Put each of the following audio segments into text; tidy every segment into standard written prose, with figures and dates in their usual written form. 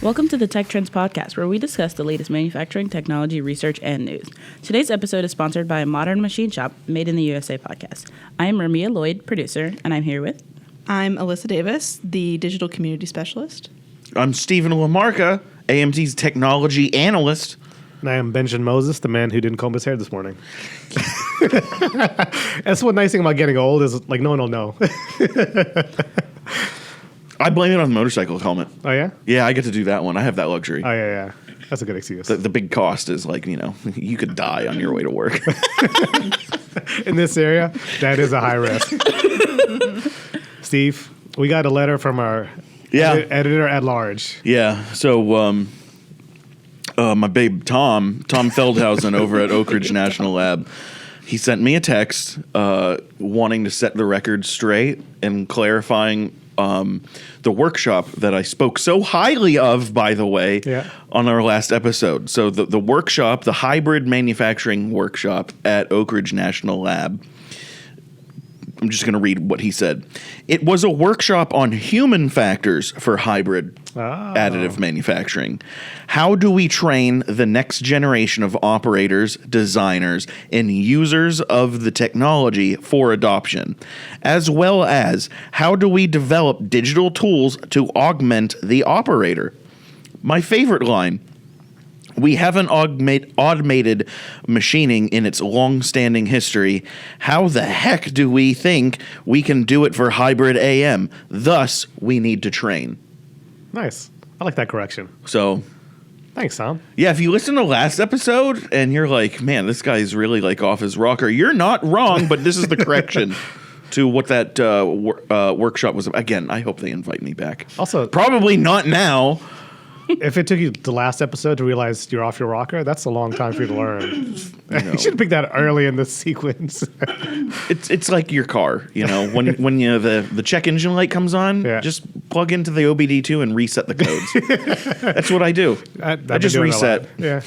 Welcome to the Tech Trends Podcast, where we discuss the latest manufacturing, technology, research, and news. Today's episode is sponsored by a modern machine shop made in the USA podcast. I am Ramia, Lloyd, producer, and I'm here with... I'm Elissa Davis, the digital community specialist. I'm Stephen Lamarca, AMT's technology analyst. And I am Benjamin Moses, the man who didn't comb his hair this morning. That's one nice thing about getting old is, like, no one will know. I blame it on the motorcycle helmet. Oh, yeah? Yeah, I get to do that one. I have that luxury. Oh, yeah. That's a good excuse. The big cost is like, you could die on your way to work. In this area, that is a high risk. Steve, we got a letter from our editor at large. Yeah, so my babe Tom Feldhausen over at Oak Ridge National Lab, he sent me a text wanting to set the record straight and clarifying the workshop that I spoke so highly of, by the way, on our last episode. So the workshop, the hybrid manufacturing workshop at Oak Ridge National Lab, I'm just going to read what he said. It was a workshop on human factors for hybrid additive manufacturing. How do we train the next generation of operators, designers, and users of the technology for adoption? As well as how do we develop digital tools to augment the operator? My favorite line. We haven't automated machining in its long-standing history. How the heck do we think we can do it for hybrid AM? Thus, we need to train. Nice. I like that correction. So, thanks, Tom. Yeah, if you listen to last episode and you're like, man, this guy's really like off his rocker, you're not wrong, but this is the correction to what that workshop was. Again, I hope they invite me back. Also, probably not now. If it took you the last episode to realize you're off your rocker, that's a long time for you to learn. You should have picked that early in the sequence. It's like your car, when the check engine light comes on, just plug into the OBD2 and reset the codes. That's what I do. I just reset. Yeah,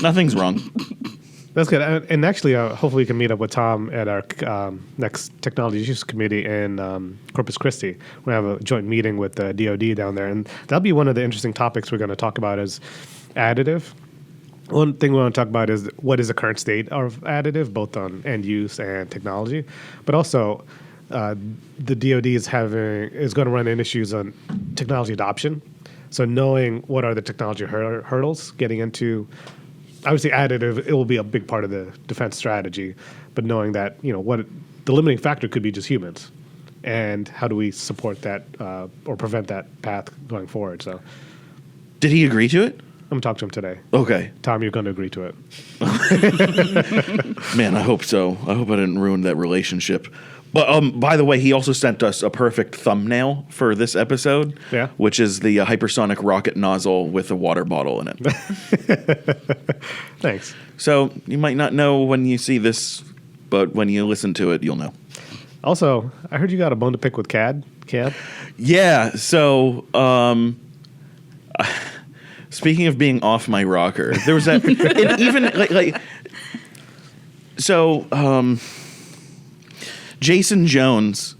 nothing's wrong. That's good. And actually, hopefully, you can meet up with Tom at our next technology use committee in Corpus Christi. We have a joint meeting with the DoD down there, and that'll be one of the interesting topics we're going to talk about is additive. One thing we want to talk about is what is the current state of additive, both on end use and technology, but also the DoD is going to run into issues on technology adoption. So knowing what are the technology hurdles getting into. Obviously, additive, it will be a big part of the defense strategy, but knowing that, what the limiting factor could be just humans, and how do we support that or prevent that path going forward? So, did he agree to it? I'm going to talk to him today. Okay. Tom, you're going to agree to it. Man, I hope so. I hope I didn't ruin that relationship. But by the way, he also sent us a perfect thumbnail for this episode, which is the hypersonic rocket nozzle with a water bottle in it. Thanks. So you might not know when you see this, but when you listen to it, you'll know. Also, I heard you got a bone to pick with CAD. Yeah. So speaking of being off my rocker, there was that, and even so. Jason Jones,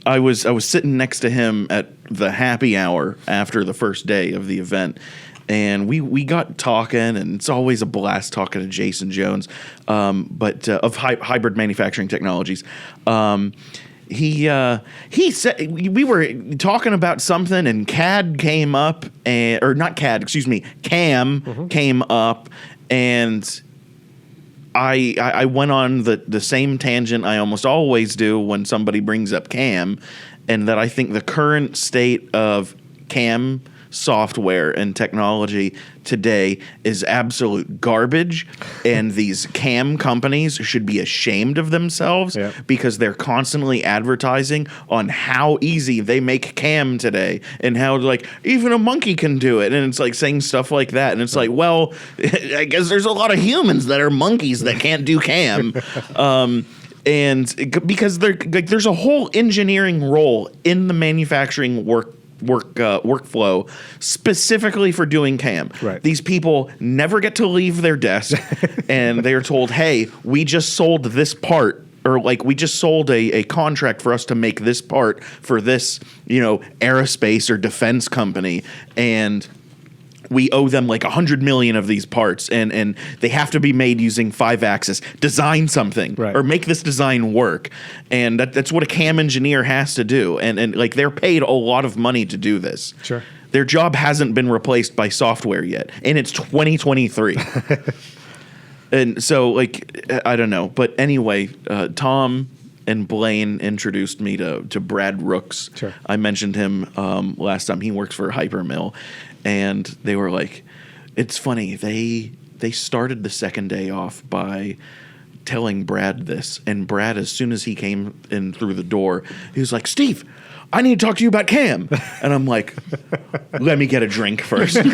I was sitting next to him at the happy hour after the first day of the event, and we got talking, and it's always a blast talking to Jason Jones, but of hybrid manufacturing technologies. He said we were talking about something, and CAD came up, CAM came up, and I went on the same tangent I almost always do when somebody brings up CAM, and that I think the current state of CAM software and technology today is absolute garbage, and these CAM companies should be ashamed of themselves because they're constantly advertising on how easy they make CAM today and how even a monkey can do it, and it's saying stuff like that, and it's well, I guess there's a lot of humans that are monkeys that can't do CAM. And because there's a whole engineering role in the manufacturing workflow specifically for doing CAM. Right. These people never get to leave their desk, and they are told, "Hey, we just sold this part or like we just sold a contract for us to make this part for this, aerospace or defense company, and we owe them like 100 million of these parts, and they have to be made using 5-axis. Design something, Right. or make this design work, and that's what a CAM engineer has to do. And like they're paid a lot of money to do this. Sure. Their job hasn't been replaced by software yet, and it's 2023. And so, like, I don't know, but anyway, Tom and Blaine introduced me to Brad Rooks. Sure. I mentioned him last time. He works for Hypermill. And they were like, it's funny. They started the second day off by telling Brad this. And Brad, as soon as he came in through the door, he was like, Steve, I need to talk to you about CAM. And I'm like, let me get a drink first. But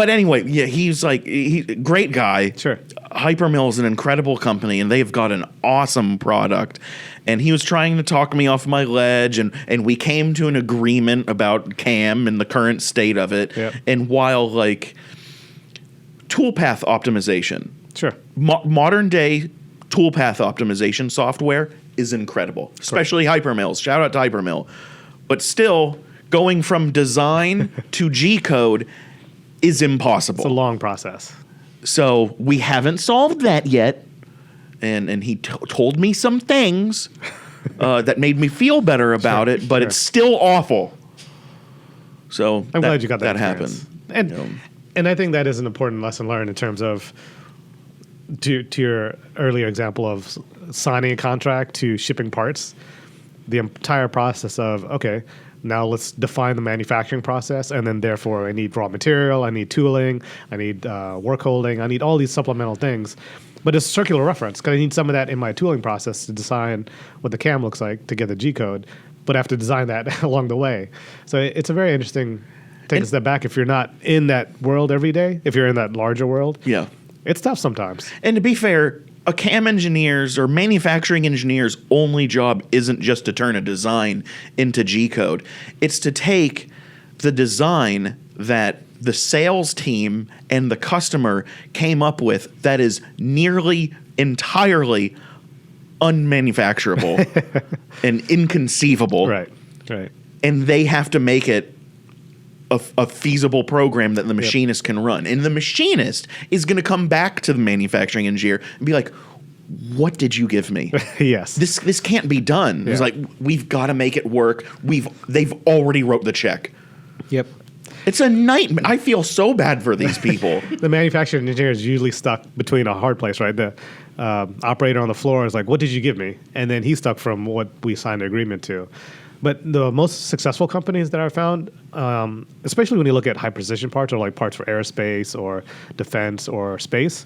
anyway, yeah, he's like, great guy. Sure. Hypermill is an incredible company, and they've got an awesome product. And he was trying to talk me off my ledge, and we came to an agreement about CAM and the current state of it. Yep. And while like toolpath optimization, Sure. modern day toolpath optimization software is incredible, especially Hypermill's. Shout out to Hypermill. But still, going from design to G code is impossible. It's a long process. So we haven't solved that yet. And he told me some things that made me feel better about it, but it's still awful. So I'm glad you got that happened. And I think that is an important lesson learned in terms of to your earlier example of signing a contract to shipping parts. The entire process of, okay, now let's define the manufacturing process, and then therefore I need raw material, I need tooling, I need work holding, I need all these supplemental things. But it's circular reference, because I need some of that in my tooling process to design what the CAM looks like to get the G code, but I have to design that along the way. So it's a very interesting, take a step back. If you're not in that world every day, if you're in that larger world, Yeah. it's tough sometimes. And to be fair, a CAM engineer's or manufacturing engineer's only job isn't just to turn a design into G code. It's to take the design that the sales team and the customer came up with that is nearly entirely unmanufacturable and inconceivable. Right. And they have to make it a feasible program that the machinist can run. And the machinist is going to come back to the manufacturing engineer and be like, what did you give me? Yes. This can't be done. It's like, we've got to make it work. They've already wrote the check. Yep. It's a nightmare. I feel so bad for these people. The manufacturing engineer is usually stuck between a hard place, right? The operator on the floor is like, what did you give me? And then he's stuck from what we signed the agreement to. But the most successful companies that I found, especially when you look at high precision parts or like parts for aerospace or defense or space,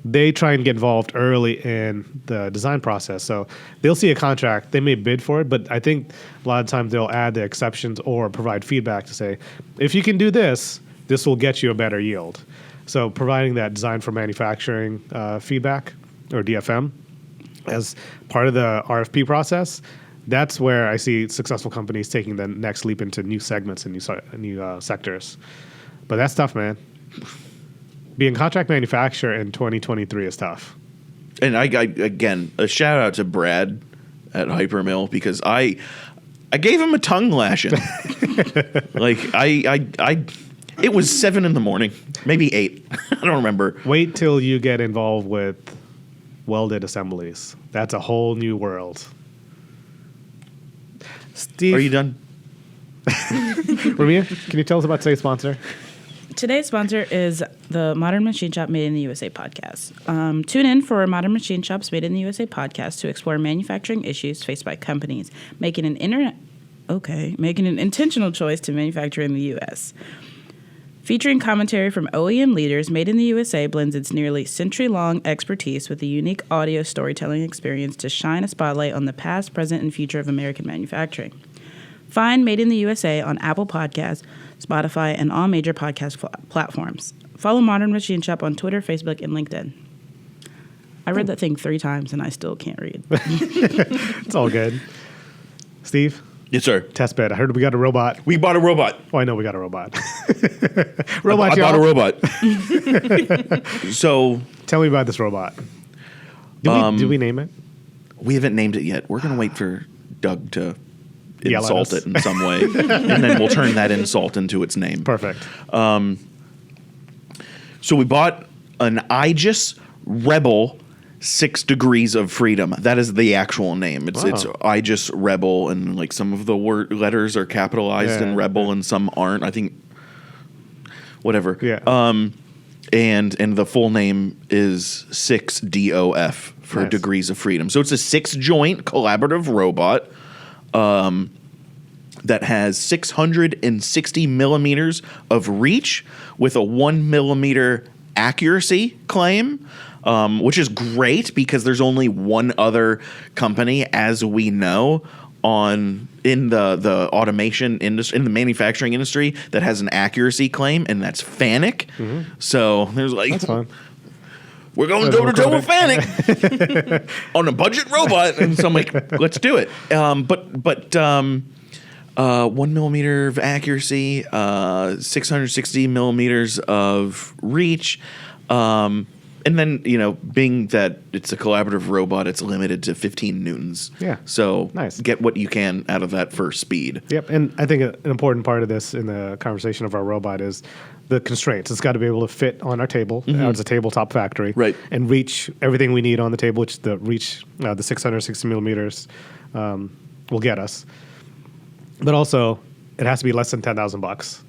they try and get involved early in the design process. So they'll see a contract, they may bid for it, but I think a lot of times they'll add the exceptions or provide feedback to say, if you can do this, this will get you a better yield. So providing that design for manufacturing feedback or DFM as part of the RFP process, that's where I see successful companies taking the next leap into new segments and new sectors. But that's tough, man. Being contract manufacturer in 2023 is tough. And I again, a shout out to Brad at Hypermill, because I gave him a tongue lashing. Like it was 7 a.m, maybe 8. I don't remember. Wait till you get involved with welded assemblies. That's a whole new world. Steve, Are you done? Ramia, can you tell us about today's sponsor? Today's sponsor is the Modern Machine Shop Made in the USA podcast. Tune in for Modern Machine Shops Made in the USA podcast to explore manufacturing issues faced by companies making an intentional choice to manufacture in the U.S. Featuring commentary from OEM leaders, Made in the USA blends its nearly century-long expertise with a unique audio storytelling experience to shine a spotlight on the past, present, and future of American manufacturing. Find Made in the USA on Apple Podcasts, Spotify, and all major podcast platforms. Follow Modern Machine Shop on Twitter, Facebook, and LinkedIn. I read that thing 3 times, and I still can't read. It's all good. Steve? Yes, sir. Testbed. I heard we got a robot. We bought a robot. Oh, I know we got a robot. I bought a robot. So tell me about this robot. Did we name it? We haven't named it yet. We're gonna wait for Doug to Yell at insult us. it in some way, and then we'll turn that insult into its name. Perfect. So we bought an Aegis Rebel 6 Degrees of Freedom. That is the actual name. It's Aegis Rebel, and like some of the letters are capitalized in Rebel and some aren't. I think whatever. Yeah. And the full name is 6DOF for Nice. Degrees of Freedom. So it's a 6-joint collaborative robot that has 660 millimeters of reach with a 1 millimeter accuracy claim, which is great because there's only one other company, as we know, in the automation industry, in the manufacturing industry, that has an accuracy claim, and that's Fanuc. So there's like, That's fine. we're going toe to toe with Fanuc on a budget robot, and so I'm like, let's do it. But 1 millimeter of accuracy, 660 millimeters of reach. And then, being that it's a collaborative robot, it's limited to 15 newtons. Yeah. So Nice. Get what you can out of that for speed. Yep, and I think an important part of this in the conversation of our robot is the constraints. It's got to be able to fit on our table. It's a tabletop factory. Right. And reach everything we need on the table, which the 660 millimeters will get us. But also, it has to be less than $10,000.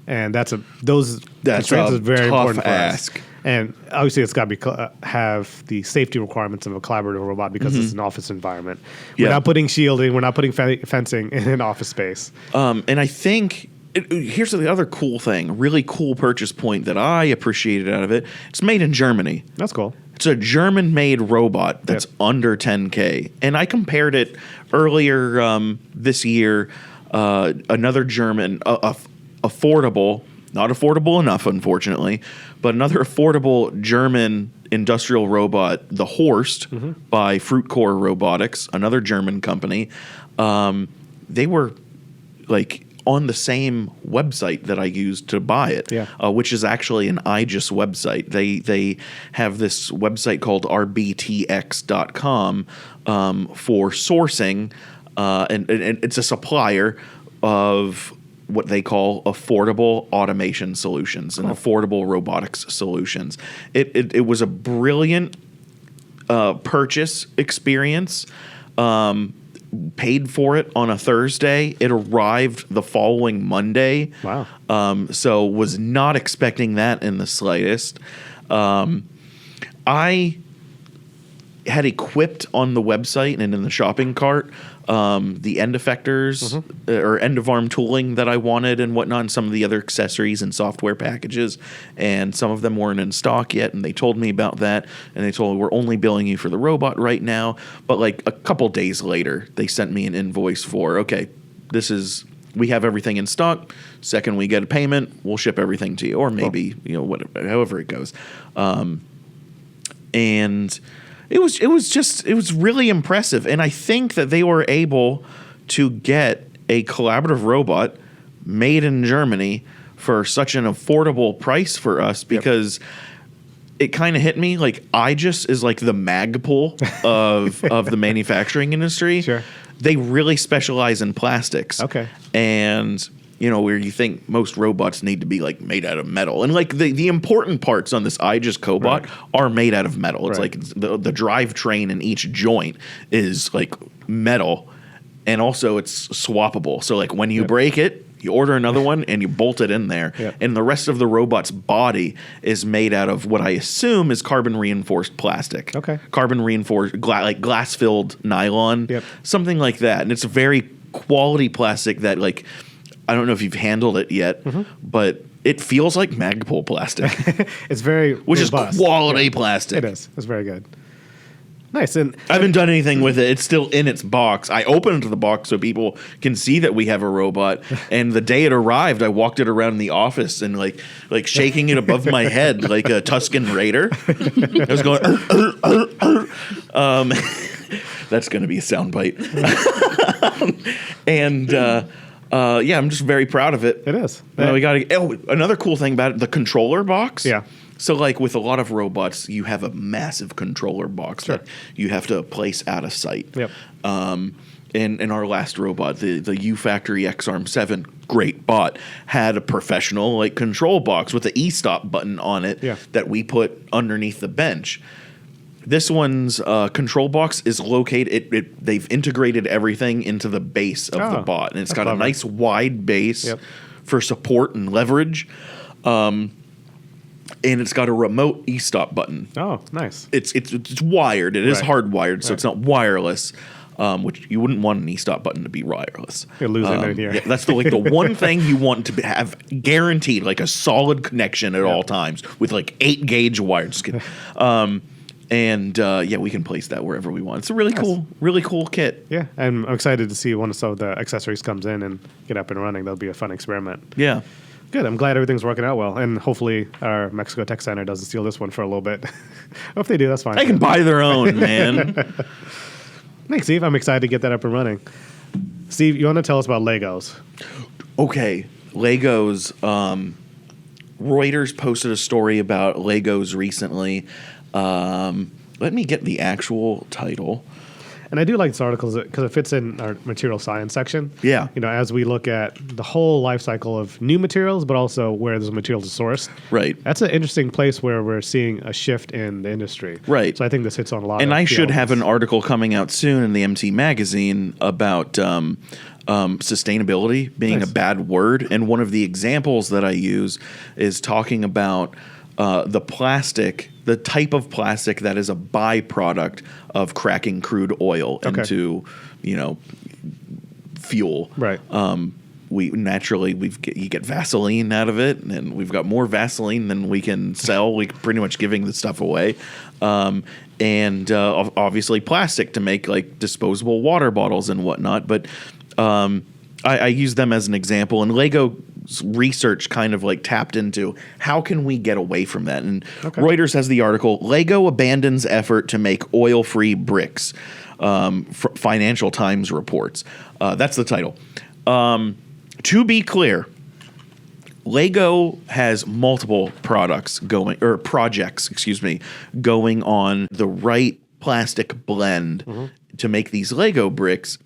And that's constraints a is very tough important for ask. us. And obviously, it's got to have the safety requirements of a collaborative robot because it's an office environment. Yeah. We're not putting shielding. We're not putting fencing in an office space. And I think here's the other cool thing, really cool purchase point that I appreciated out of it. It's made in Germany. That's cool. It's a German-made robot that's under $10K. And I compared it earlier this year. Another German, affordable, not affordable enough, unfortunately, but another affordable German industrial robot, the Horst, by Fruitcore Robotics, another German company. They were like on the same website that I used to buy it, which is actually an Aegis website. They have this website called rbtx.com for sourcing, and it's a supplier of what they call affordable automation solutions and affordable robotics solutions. It was a brilliant purchase experience. Paid for it on a Thursday. It arrived the following Monday. Wow. So was not expecting that in the slightest. I had equipped on the website and in the shopping cart the end effectors or end of arm tooling that I wanted and whatnot, and some of the other accessories and software packages, and some of them weren't in stock yet, and they told me about that, and they told me we're only billing you for the robot right now. But like a couple days later, they sent me an invoice for, okay, we have everything in stock. Second we get a payment, we'll ship everything to you, or maybe whatever, however it goes. And it was really impressive. And I think that they were able to get a collaborative robot made in Germany for such an affordable price for us, because it kind of hit me like Aegis is like the Magpul of the manufacturing industry. Sure. They really specialize in plastics. Okay. And where you think most robots need to be like made out of metal, and like the important parts on this Aegis cobot are made out of metal. It's like the drivetrain in each joint is like metal, and also it's swappable. So like when you break it, you order another one and you bolt it in there. And the rest of the robot's body is made out of what I assume is carbon reinforced plastic. Okay. Carbon reinforced like glass filled nylon, something like that. And it's a very quality plastic that like, I don't know if you've handled it yet, but it feels like Magpul plastic. It's very which robust. is quality plastic. It is. It's very good. Nice. And I haven't done anything with it. It's still in its box. I opened the box so people can see that we have a robot. And the day it arrived, I walked it around the office and like shaking it above my head like a Tuscan Raider. I was going. That's going to be a soundbite. And. I'm just very proud of it. It is. We got another cool thing about it, the controller box. Yeah. So, like with a lot of robots, you have a massive controller box that you have to place out of sight. Yep. And our last robot, the U-Factory X-Arm 7, great bot, had a professional like control box with the e-stop button on it that we put underneath the bench. This one's control box is located. They've integrated everything into the base of the bot, and it's got a nice wide base for support and leverage. And it's got a remote e-stop button. Oh, nice. It's wired. It is hardwired, so it's not wireless. Which you wouldn't want an e-stop button to be wireless. You're losing it here. Yeah, that's the one thing you want to have guaranteed, like a solid connection at all times with like 8-gauge wires. And we can place that wherever we want. It's a really cool kit. Yeah, and I'm excited to see when some of the accessories comes in and get up and running. That'll be a fun experiment. Yeah. Good. I'm glad everything's working out well, and hopefully our Mexico Tech Center doesn't steal this one for a little bit. If they do, that's fine. They can buy their own, man. Thanks, Steve. I'm excited to get that up and running. Steve, you want to tell us about Legos? Okay, Legos. Reuters posted a story about Legos recently. Let me get the actual title. And I do like this article because it fits in our material science section. Yeah. As we look at the whole life cycle of new materials, but also where those materials are sourced. Right. That's an interesting place where we're seeing a shift in the industry. Right. So I think this hits on a lot and of I should elements. have an article coming out soon in the MT magazine about sustainability being a bad word. And one of the examples that I use is talking about the type of plastic that is a byproduct of cracking crude oil into, fuel. Right. We naturally you get Vaseline out of it, and we've got more Vaseline than we can sell. We pretty much giving the stuff away, and obviously plastic to make like disposable water bottles and whatnot. But I use them as an example, and Lego's research kind of like tapped into how can we get away from that. And Reuters has the article, Lego abandons effort to make oil-free bricks. Financial Times reports. That's the title. To be clear, Lego has multiple projects going on the right plastic blend to make these Lego bricks.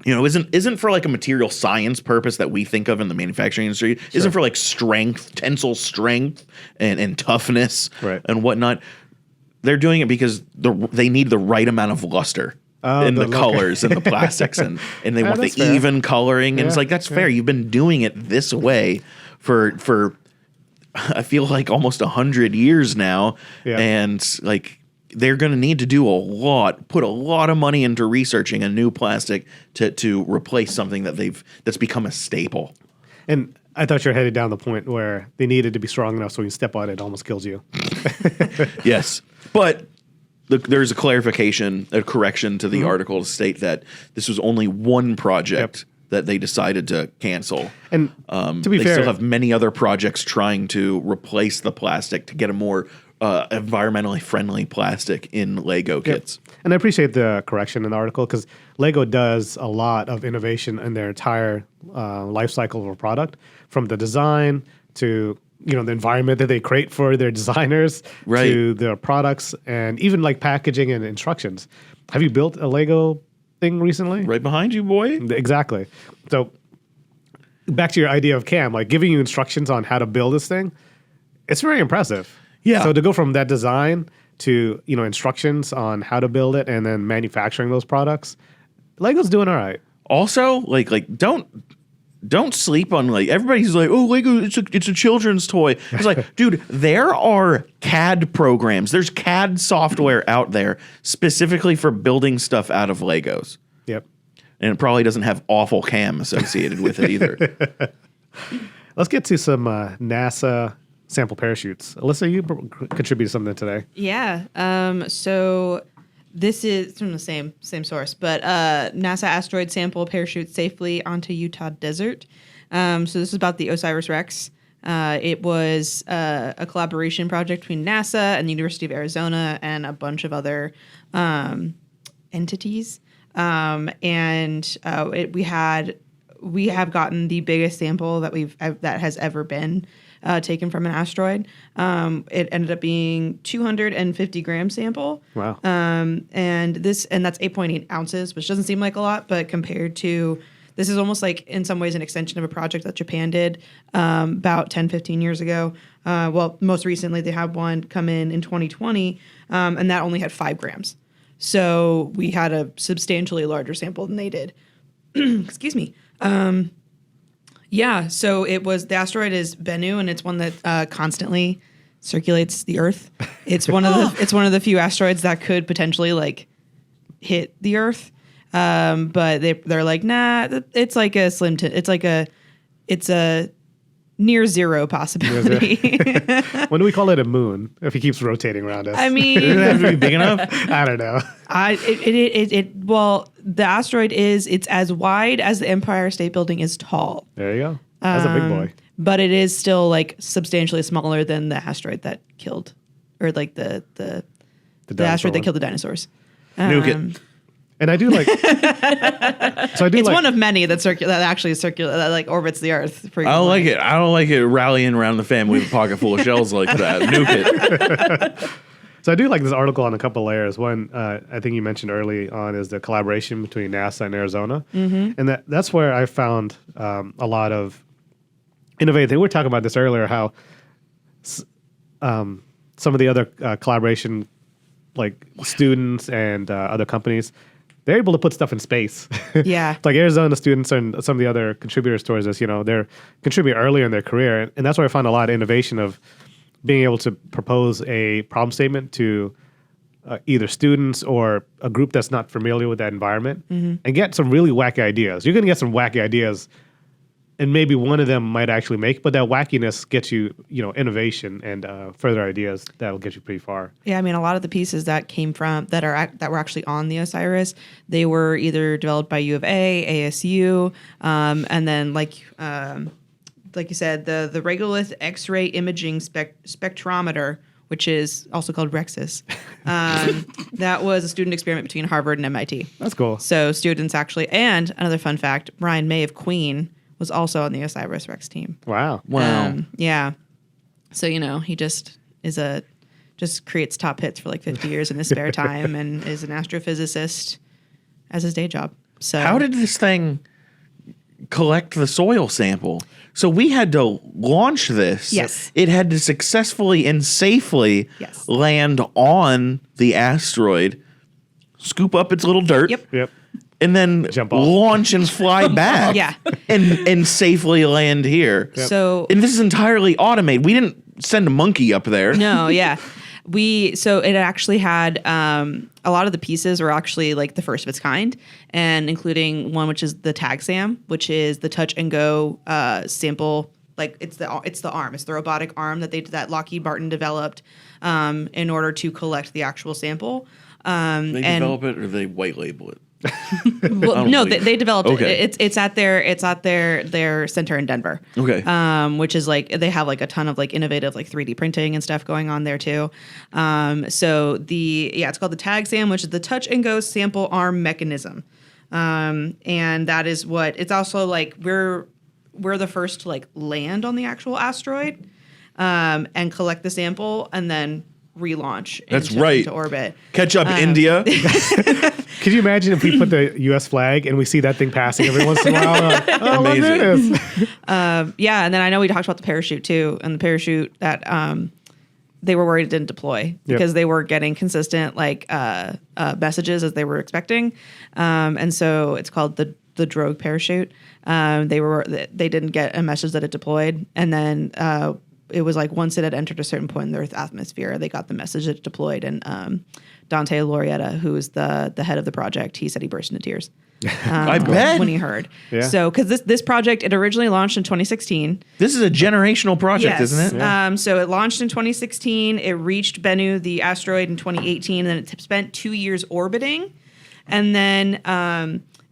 Isn't for like a material science purpose that we think of in the manufacturing industry. Isn't for like strength, tensile strength, and toughness and whatnot. They're doing it because they need the right amount of luster in the colors and the plastics, and they want the even coloring. And it's like, that's fair. You've been doing it this way for I feel like almost 100 years now, and like. They're going to need to put a lot of money into researching a new plastic to replace something that's become a staple. And I thought you were headed down the point where they needed to be strong enough so when you step on it, it almost kills you. Yes. But there's a correction to the article to state that this was only one project that they decided to cancel. And to be fair, they still have many other projects trying to replace the plastic to get a more environmentally friendly plastic in Lego kits. And I appreciate the correction in the article because Lego does a lot of innovation in their entire life cycle of a product, from the design to the environment that they create for their designers to their products, and even like packaging and instructions. Have you built a Lego thing recently? Right behind you, boy. Exactly. So back to your idea of Cam, like giving you instructions on how to build this thing, it's very impressive. Yeah. So to go from that design to, instructions on how to build it and then manufacturing those products, Lego's doing all right. Also, like don't sleep on like everybody's like, oh, Lego, it's a children's toy. It's like, dude, there are CAD programs. There's CAD software out there specifically for building stuff out of Legos. Yep. And it probably doesn't have awful cam associated with it either. Let's get to some NASA sample parachutes. Elissa, you contributed something today. Yeah. So this is from the same source, but NASA asteroid sample parachutes safely onto Utah desert. So this is about the OSIRIS-REx. It was a collaboration project between NASA and the University of Arizona and a bunch of other entities. We have gotten the biggest sample that has ever been taken from an asteroid. It ended up being 250 gram sample. Wow. And that's 8.8 ounces, which doesn't seem like a lot, but compared to this is almost like in some ways an extension of a project that Japan did about 10, 15 years ago. Well, most recently they had one come in 2020, and that only had 5 grams. So we had a substantially larger sample than they did. Excuse me. Yeah, so the asteroid is Bennu, and it's one that constantly circulates the Earth. It's one of the few asteroids that could potentially like hit the Earth. But they're like, nah, it's like a it's a near zero possibility. When do we call it a moon if he keeps rotating around us? I mean, Doesn't it have to be big enough? I don't know. Well, the asteroid it's as wide as the Empire State Building is tall. There you go. That's a big boy. But it is still like substantially smaller than the asteroid that killed, or like the asteroid that killed the dinosaurs. Nuke it. And I do like. It's one of many that actually circulate that like orbits the Earth. I don't like it. I don't like it rallying around the family with a pocket full of shells like that. Nuke it. So I do like this article on a couple layers. One, I think you mentioned early on, is the collaboration between NASA and Arizona, and that's where I found a lot of innovative. We were talking about this earlier, how some of the other collaboration, like students and other companies, they're able to put stuff in space. Yeah. Like Arizona students and some of the other contributors towards this, they're contribute earlier in their career. And that's where I found a lot of innovation of being able to propose a problem statement to either students or a group that's not familiar with that environment and get some really wacky ideas. You're going to get some wacky ideas, and maybe one of them might actually make, but that wackiness gets you, innovation and further ideas that'll get you pretty far. Yeah, I mean, a lot of the pieces that came from that were actually on the OSIRIS, they were either developed by U of A, ASU, and then like you said, the regolith X-ray imaging spectrometer, which is also called Rexus. That was a student experiment between Harvard and MIT. That's cool. So students actually, and another fun fact, Brian May of Queen was also on the OSIRIS-REx team. Wow. Yeah. So, he just creates top hits for like 50 years in his spare time and is an astrophysicist as his day job. So How did this thing collect the soil sample? So we had to launch this. Yes. It had to successfully and safely Yes. land on the asteroid, scoop up its little dirt. Yep. And then Jump off. launch and fly back. Yeah. And safely land here. Yep. So And this is entirely automated. We didn't send a monkey up there. No, yeah. So it actually had a lot of the pieces were actually like the first of its kind, and including one which is the TAG-SAM, which is the touch and go sample. Like it's the arm, it's the robotic arm that Lockheed Martin developed in order to collect the actual sample. They develop it or they white label it? Well, no, they developed Okay. it. It's at their center in Denver. Okay. Which is like they have like a ton of like innovative like 3D printing and stuff going on there too. So it's called the TAG-SAM, which is the touch and go sample arm mechanism. And that is what it's also like we're the first to like land on the actual asteroid and collect the sample and then relaunch into orbit. Catch up, India. Could you imagine if we put the U.S. flag and we see that thing passing every once in a while? Like, oh, look, there it is. Yeah, and then I know we talked about the parachute too, and the parachute that they were worried it didn't deploy because they were getting consistent like messages as they were expecting, and so it's called the drogue parachute. They didn't get a message that it deployed, and then it was like once it had entered a certain point in the Earth's atmosphere, they got the message that it deployed, and Dante Laurietta, who is the head of the project, he said he burst into tears. I bet. When he heard. Yeah. So, because this project, it originally launched in 2016. This is a generational project, Yes. isn't it? Yeah. So it launched in 2016. It reached Bennu, the asteroid, in 2018, and then it spent 2 years orbiting. And then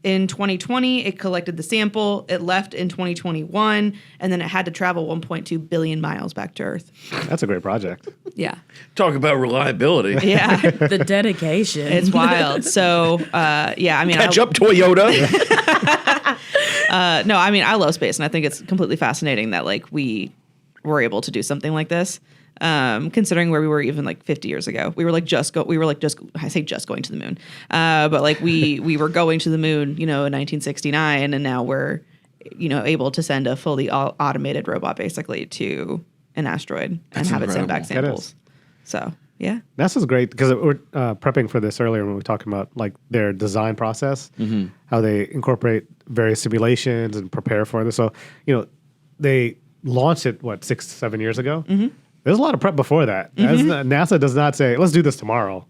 in 2020, it collected the sample. It left in 2021, and then it had to travel 1.2 billion miles back to Earth. That's a great project. Yeah. Talk about reliability. Yeah. The dedication. It's wild. So, I mean, Catch up, Toyota. No, I mean, I love space, and I think it's completely fascinating that like we were able to do something like this. Considering where we were even like 50 years ago, we were like I say just going to the moon, but like we were going to the moon, in 1969, and now we're, able to send a fully automated robot basically to an asteroid and have it send back samples. So yeah, NASA's great because we're prepping for this earlier when we were talking about like their design process, how they incorporate various simulations and prepare for this. So they launched it 6-7 years ago. There's a lot of prep before that. NASA does not say, let's do this tomorrow.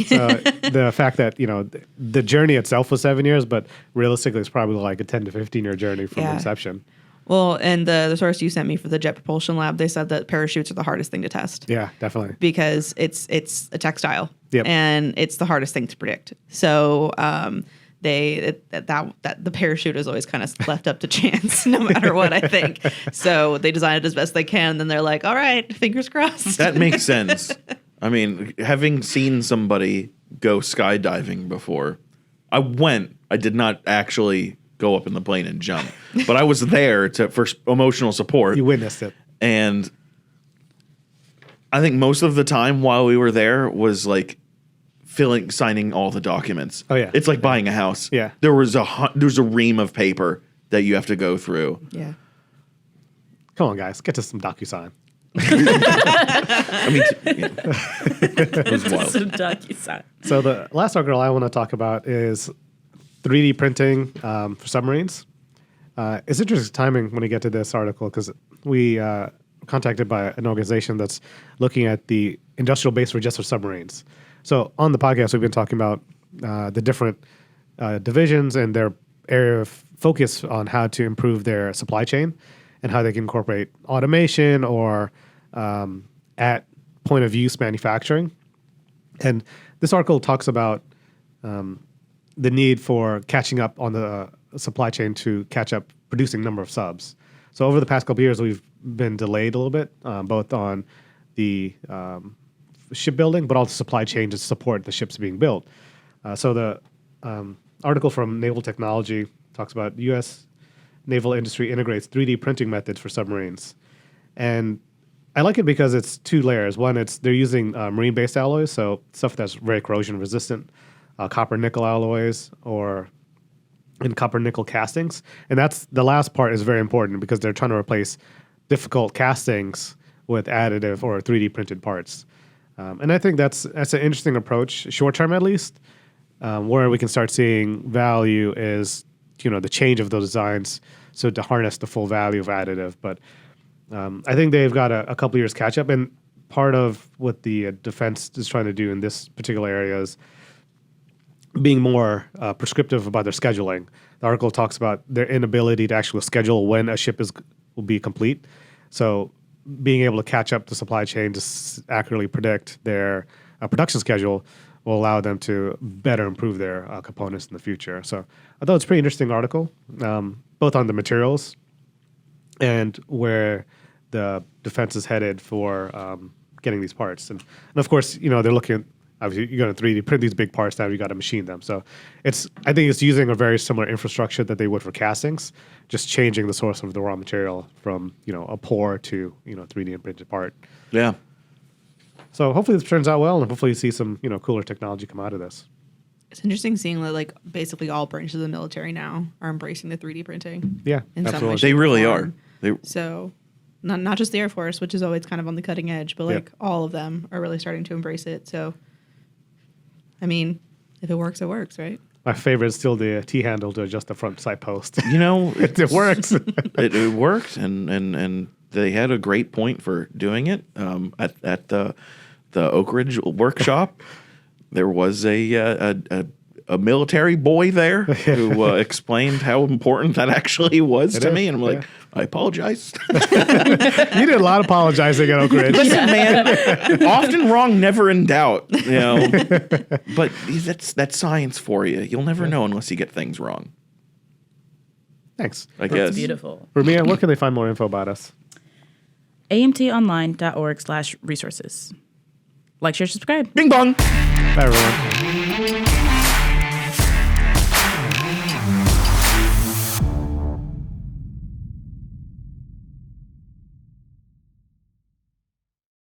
So the fact that, the journey itself was 7 years, but realistically it's probably like a 10 to 15 year journey from inception. Well, and the source you sent me for the Jet Propulsion Lab, they said that parachutes are the hardest thing to test. Yeah, definitely. Because it's a textile. Yep. And it's the hardest thing to predict. So that the parachute is always kind of left up to chance, no matter what, I think. So they design it as best they can, and then they're like, all right, fingers crossed. That makes sense. I mean, having seen somebody go skydiving before, I did not actually go up in the plane and jump, but I was there for emotional support. You witnessed it. And I think most of the time while we were there was like signing all the documents. Oh yeah, it's like buying a house. Yeah, there's a ream of paper that you have to go through. Yeah, come on, guys, get to some DocuSign. I mean, it was wild. Some DocuSign. So the last article I want to talk about is 3D printing for submarines. It's interesting timing when we get to this article because we contacted by an organization that's looking at the industrial base for just for submarines. So on the podcast, we've been talking about the different divisions and their area of focus on how to improve their supply chain and how they can incorporate automation or at point of use manufacturing. And this article talks about the need for catching up on the supply chain to catch up producing number of subs. So over the past couple of years, we've been delayed a little bit, both on the shipbuilding, but also supply chain to support the ships being built. So the article from Naval Technology talks about U.S. naval industry integrates 3D printing methods for submarines. And I like it because it's two layers. One, they're using marine-based alloys, so stuff that's very corrosion resistant, copper nickel alloys and copper nickel castings. And that's the last part is very important because they're trying to replace difficult castings with additive or 3D printed parts. And I think that's an interesting approach, short term at least. Where we can start seeing value is, the change of those designs, so to harness the full value of additive. But I think they've got a couple years catch up, and part of what the defense is trying to do in this particular area is being more prescriptive about their scheduling. The article talks about their inability to actually schedule when a ship will be complete. So being able to catch up the supply chain to accurately predict their production schedule will allow them to better improve their components in the future. So I thought it's a pretty interesting article, both on the materials and where the defense is headed for getting these parts. And of course, they're looking at, obviously, you're going to 3D print these big parts, now you got to machine them. So I think it's using a very similar infrastructure that they would for castings, just changing the source of the raw material from, a pour to, 3D printed part. Yeah. So hopefully this turns out well, and hopefully you see some, cooler technology come out of this. It's interesting seeing that like basically all branches of the military now are embracing the 3D printing. Yeah, in absolutely. some way, They really are. So not just the Air Force, which is always kind of on the cutting edge, but like all of them are really starting to embrace it. So, I mean, if it works, it works, right? My favorite is still the T-handle to adjust the front side post. It works. it worked, and they had a great point for doing it at the Oak Ridge workshop. There was a military boy there who explained how important that actually was to me, and I'm like, I apologize. You did a lot of apologizing at Oak Ridge. Listen, man, often wrong, never in doubt. But that's science for you. You'll never know unless you get things wrong. Thanks. I guess. It's beautiful. Ramia, where can they find more info about us? amtonline.org/resources. Like, share, subscribe. Bing bong. Bye, everyone.